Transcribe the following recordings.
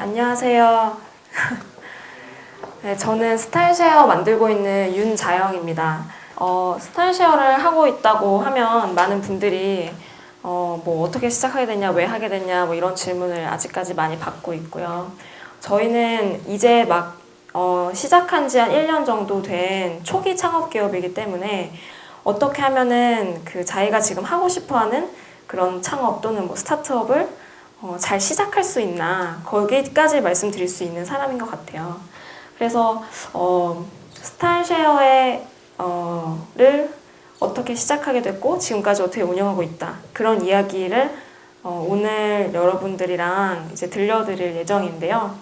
안녕하세요. 네, 저는 스타일쉐어 만들고 있는 윤자영입니다. 스타일쉐어를 하고 있다고 하면 많은 분들이 뭐 어떻게 시작하게 됐냐, 왜 하게 됐냐, 뭐 이런 질문을 아직까지 많이 받고 있고요. 저희는 이제 막 시작한 지 한 1년 정도 된 초기 창업 기업이기 때문에 어떻게 하면은 그 자기가 지금 하고 싶어 하는 그런 창업 또는 뭐 스타트업을 잘 시작할 수 있나, 거기까지 말씀드릴 수 있는 사람인 것 같아요. 그래서 스타일쉐어를 어떻게 시작하게 됐고 지금까지 어떻게 운영하고 있다, 그런 이야기를 오늘 여러분들이랑 이제 들려드릴 예정인데요.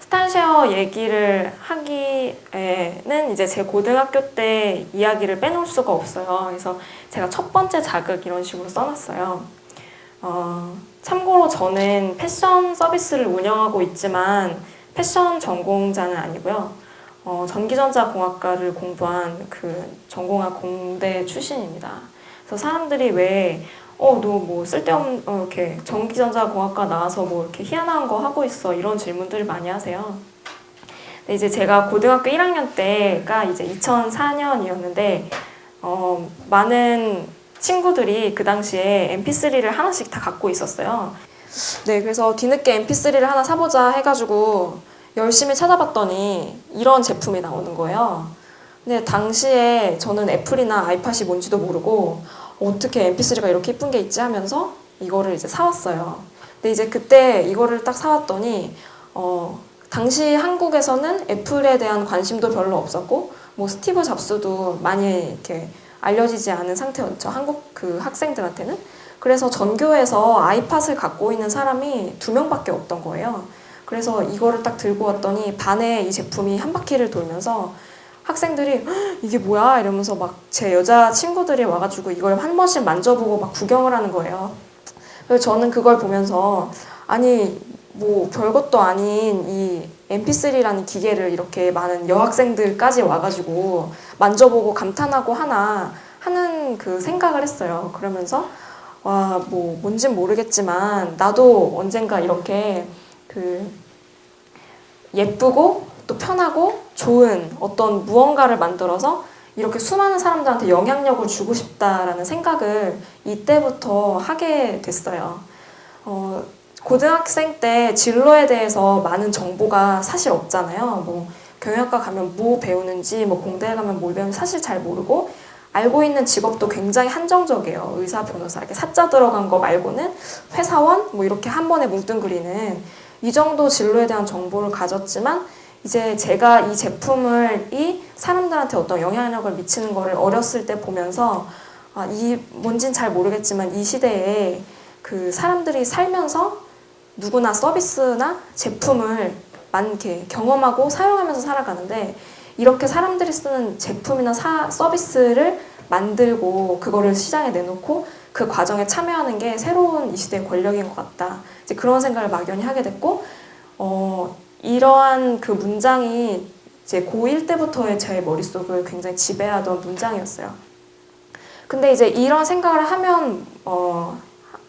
스타일쉐어 얘기를 하기에는 이제 제 고등학교 때 이야기를 빼놓을 수가 없어요. 그래서 제가 첫 번째 자극 이런 식으로 써놨어요. 참고로 저는 패션 서비스를 운영하고 있지만 패션 전공자는 아니고요. 전기전자공학과를 공부한 그 전공학 공대 출신입니다. 그래서 사람들이 왜 너 뭐 쓸데없는 이렇게 전기전자공학과 나와서 뭐 이렇게 희한한 거 하고 있어, 이런 질문들을 많이 하세요. 근데 이제 제가 고등학교 1학년 때가 이제 2004년이었는데 많은 친구들이 그 당시에 mp3를 하나씩 다 갖고 있었어요. 네, 그래서 뒤늦게 mp3를 하나 사보자 해가지고 열심히 찾아봤더니 이런 제품이 나오는 거예요. 근데 당시에 저는 애플이나 아이팟이 뭔지도 모르고 어떻게 mp3가 이렇게 예쁜 게 있지 하면서 이거를 이제 사왔어요. 근데 이제 그때 이거를 딱 사왔더니 당시 한국에서는 애플에 대한 관심도 별로 없었고 뭐 스티브 잡스도 많이 이렇게 알려지지 않은 상태였죠, 한국 그 학생들한테는. 그래서 전교에서 아이팟을 갖고 있는 사람이 2명밖에 없던 거예요. 그래서 이거를 딱 들고 왔더니 반에 이 제품이 한 바퀴를 돌면서 학생들이 이게 뭐야 이러면서 막 제 여자 친구들이 와가지고 이걸 한 번씩 만져보고 막 구경을 하는 거예요. 그래서 저는 그걸 보면서 아니 뭐 별것도 아닌 이 mp3라는 기계를 이렇게 많은 여학생들까지 와가지고 만져보고 감탄하고 하나 하는 그 생각을 했어요. 그러면서 와, 뭐 뭔진 모르겠지만 나도 언젠가 이렇게 그 예쁘고 또 편하고 좋은 어떤 무언가를 만들어서 이렇게 수많은 사람들한테 영향력을 주고 싶다라는 생각을 이때부터 하게 됐어요. 고등학생 때 진로에 대해서 많은 정보가 사실 없잖아요. 뭐 경영학과 가면 뭐 배우는지, 뭐 공대에 가면 뭘 배우는지 사실 잘 모르고 알고 있는 직업도 굉장히 한정적이에요. 의사, 변호사 이렇게 사자 들어간 거 말고는 회사원 뭐 이렇게 한 번에 뭉뚱그리는 이 정도 진로에 대한 정보를 가졌지만 이제 제가 이 제품을 이 사람들한테 어떤 영향력을 미치는 거를 어렸을 때 보면서 이 뭔진 잘 모르겠지만 이 시대에 그 사람들이 살면서 누구나 서비스나 제품을 많게 경험하고 사용하면서 살아가는데 이렇게 사람들이 쓰는 제품이나 서비스를 만들고 그거를 시장에 내놓고 그 과정에 참여하는 게 새로운 이 시대의 권력인 것 같다. 이제 그런 생각을 막연히 하게 됐고 이러한 그 문장이 이제 고1 때부터의 제 머릿속을 굉장히 지배하던 문장이었어요. 근데 이제 이런 생각을 하면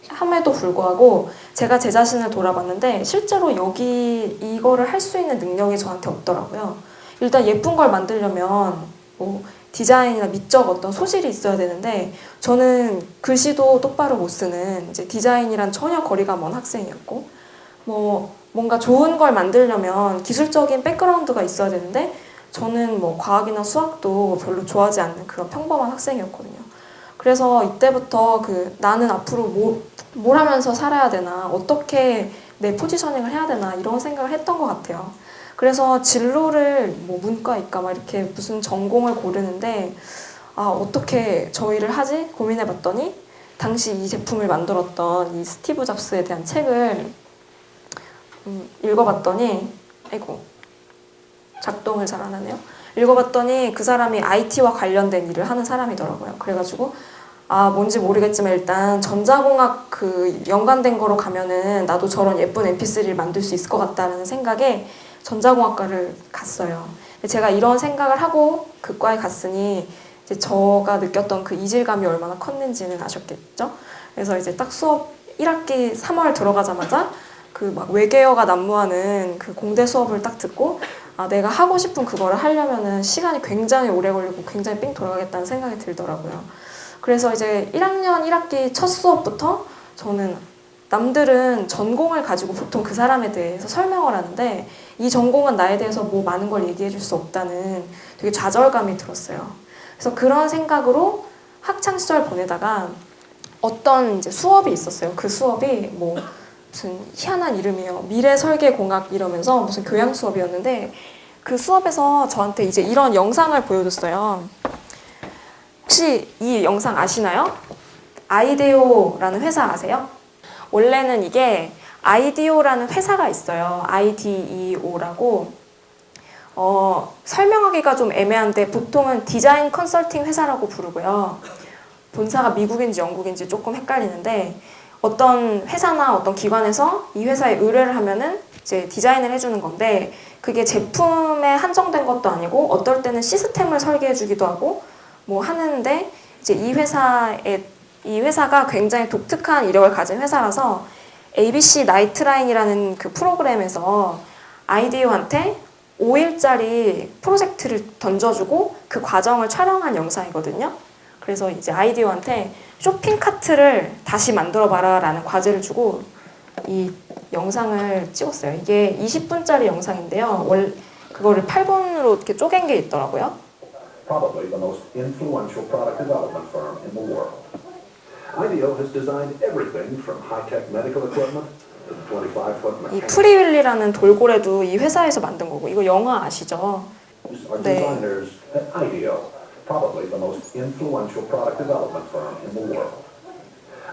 함에도 불구하고 제가 제 자신을 돌아봤는데 실제로 이거를 할 수 있는 능력이 저한테 없더라고요. 일단 예쁜 걸 만들려면 뭐 디자인이나 미적 어떤 소질이 있어야 되는데 저는 글씨도 똑바로 못 쓰는 이제 디자인이란 전혀 거리가 먼 학생이었고 뭐 뭔가 좋은 걸 만들려면 기술적인 백그라운드가 있어야 되는데 저는 뭐 과학이나 수학도 별로 좋아하지 않는 그런 평범한 학생이었거든요. 그래서 이때부터 나는 앞으로 뭘 하면서 살아야 되나, 어떻게 내 포지셔닝을 해야 되나 이런 생각을 했던 것 같아요. 그래서 진로를 뭐 문과, 이과 막 이렇게 무슨 전공을 고르는데 어떻게 저희를 하지 고민해봤더니 당시 이 제품을 만들었던 이 스티브 잡스에 대한 책을 읽어봤더니 작동을 잘 안 하네요. 읽어봤더니 그 사람이 IT와 관련된 일을 하는 사람이더라고요. 그래가지고 뭔지 모르겠지만 일단 전자공학 연관된 거로 가면은 나도 저런 예쁜 mp3를 만들 수 있을 것 같다는 생각에 전자공학과를 갔어요. 제가 이런 생각을 하고 그 과에 갔으니 이제 제가 느꼈던 그 이질감이 얼마나 컸는지는 아셨겠죠? 그래서 이제 딱 수업 1학기 3월 들어가자마자 그 막 외계어가 난무하는 그 공대 수업을 딱 듣고 아, 내가 하고 싶은 그거를 하려면은 시간이 굉장히 오래 걸리고 굉장히 삥 돌아가겠다는 생각이 들더라고요. 그래서 이제 1학년 1학기 첫 수업부터 저는 남들은 전공을 가지고 보통 그 사람에 대해서 설명을 하는데 이 전공은 나에 대해서 뭐 많은 걸 얘기해 줄 수 없다는 되게 좌절감이 들었어요. 그래서 그런 생각으로 학창 시절 보내다가 어떤 이제 수업이 있었어요. 그 수업이 뭐 무슨 희한한 이름이에요. 미래설계공학 이러면서 무슨 교양 수업이었는데 그 수업에서 저한테 이제 이런 영상을 보여줬어요. 혹시 이 영상 아시나요? 아이데오라는 회사 아세요? 원래는 이게 아이디오라는 회사가 있어요. IDEO라고. 설명하기가 좀 애매한데 보통은 디자인 컨설팅 회사라고 부르고요. 본사가 미국인지 영국인지 조금 헷갈리는데 어떤 회사나 어떤 기관에서 이 회사에 의뢰를 하면은 이제 디자인을 해주는 건데 그게 제품에 한정된 것도 아니고 어떨 때는 시스템을 설계해 주기도 하고 뭐 하는데 이제 이 회사가 굉장히 독특한 이력을 가진 회사라서 ABC 나이트라인이라는 그 프로그램에서 아이디어한테 5일짜리 프로젝트를 던져주고 그 과정을 촬영한 영상이거든요. 그래서 이제 아이디어한테 쇼핑 카트를 다시 만들어봐라 라는 과제를 주고 이 영상을 찍었어요. 이게 20분짜리 영상인데요. 그거를 8분으로 이렇게 쪼갠 게 있더라고요. Probably the most influential product development firm in the world. IDEO has designed everything from high-tech medical equipment to the 25-foot 이 mechanical. 프리윌리라는 돌고래도 이 회사에서 만든 거고 이거 영화 아시죠? Are 네. designers at IDEO, probably the most influential product development firm in the world.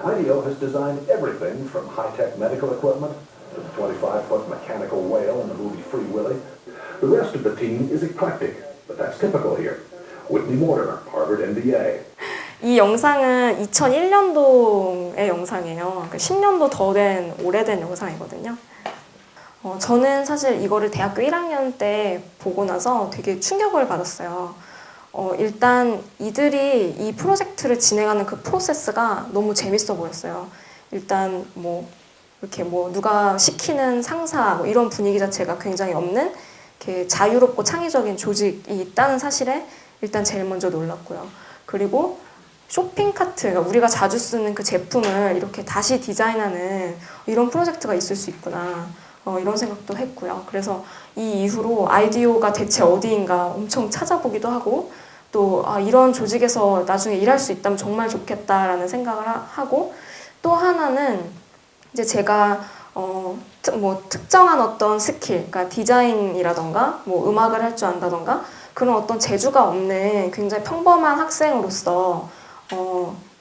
IDEO has designed everything from high-tech medical equipment to the 25-foot mechanical whale in the movie Free Willy. The rest of the team is eclectic, but that's typical here. Whitney Mortimer, Harvard MBA. 이 영상은 2001년도의 영상이에요. 그러니까 10년도 더 된 오래된 영상이거든요. 저는 사실 이거를 대학교 1학년 때 보고 나서 되게 충격을 받았어요. 일단 이들이 이 프로젝트를 진행하는 그 프로세스가 너무 재밌어 보였어요. 일단 뭐 이렇게 뭐 누가 시키는 상사 뭐 이런 분위기 자체가 굉장히 없는 이렇게 자유롭고 창의적인 조직이 있다는 사실에 일단 제일 먼저 놀랐고요. 그리고 쇼핑카트, 그러니까 우리가 자주 쓰는 그 제품을 이렇게 다시 디자인하는 이런 프로젝트가 있을 수 있구나. 이런 생각도 했고요. 그래서 이 이후로 아이디어가 대체 어디인가 엄청 찾아보기도 하고 또 이런 조직에서 나중에 일할 수 있다면 정말 좋겠다라는 생각을 하고 또 하나는 이제 제가 뭐 특정한 어떤 스킬, 그러니까 디자인이라던가 뭐 음악을 할 줄 안다던가 그런 어떤 재주가 없는 굉장히 평범한 학생으로서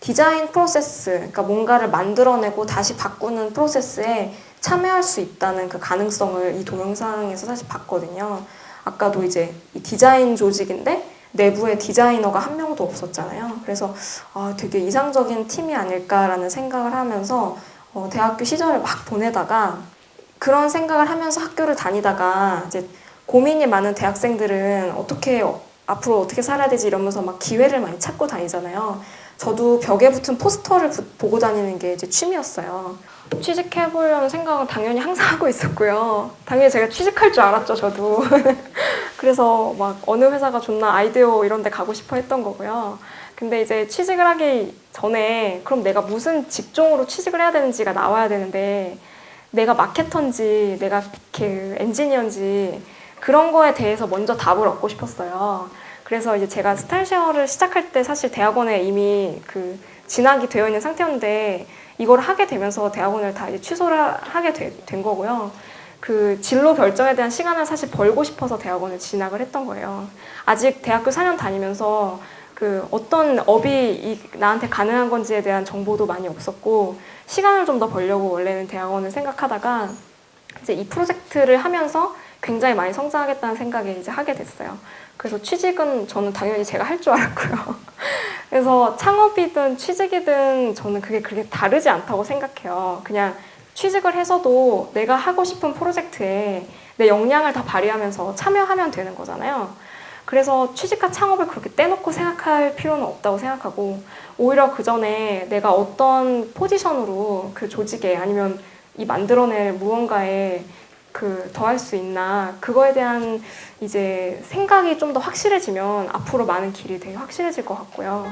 디자인 프로세스, 그러니까 뭔가를 만들어내고 다시 바꾸는 프로세스에 참여할 수 있다는 그 가능성을 이 동영상에서 사실 봤거든요. 아까도 이제 이 디자인 조직인데 내부에 디자이너가 한 명도 없었잖아요. 그래서 되게 이상적인 팀이 아닐까라는 생각을 하면서 대학교 시절을 막 보내다가 그런 생각을 하면서 학교를 다니다가 이제 고민이 많은 대학생들은 앞으로 어떻게 살아야 되지 이러면서 막 기회를 많이 찾고 다니잖아요. 저도 벽에 붙은 포스터를 보고 다니는 게 이제 취미였어요. 취직해보려는 생각은 당연히 항상 하고 있었고요. 당연히 제가 취직할 줄 알았죠, 저도. 그래서 막 어느 회사가 좋나 아이디어 이런 데 가고 싶어 했던 거고요. 근데 이제 취직을 하기 전에 그럼 내가 무슨 직종으로 취직을 해야 되는지가 나와야 되는데 내가 마케터인지 내가 엔지니어인지 그런 거에 대해서 먼저 답을 얻고 싶었어요. 그래서 이제 제가 스타일쉐어를 시작할 때 사실 대학원에 이미 진학이 되어 있는 상태였는데 이걸 하게 되면서 대학원을 다 이제 취소를 하게 된 거고요. 그 진로 결정에 대한 시간을 사실 벌고 싶어서 대학원을 진학을 했던 거예요. 아직 대학교 4년 다니면서 어떤 업이 나한테 가능한 건지에 대한 정보도 많이 없었고 시간을 좀 더 벌려고 원래는 대학원을 생각하다가 이제 이 프로젝트를 하면서 굉장히 많이 성장하겠다는 생각에 이제 하게 됐어요. 그래서 취직은 저는 당연히 제가 할 줄 알았고요. 그래서 창업이든 취직이든 저는 그게 그렇게 다르지 않다고 생각해요. 그냥 취직을 해서도 내가 하고 싶은 프로젝트에 내 역량을 다 발휘하면서 참여하면 되는 거잖아요. 그래서 취직과 창업을 그렇게 떼놓고 생각할 필요는 없다고 생각하고 오히려 그 전에 내가 어떤 포지션으로 그 조직에 아니면 이 만들어낼 무언가에 그 더할 수 있나, 그거에 대한 이제 생각이 좀 더 확실해지면 앞으로 많은 길이 되게 확실해질 것 같고요.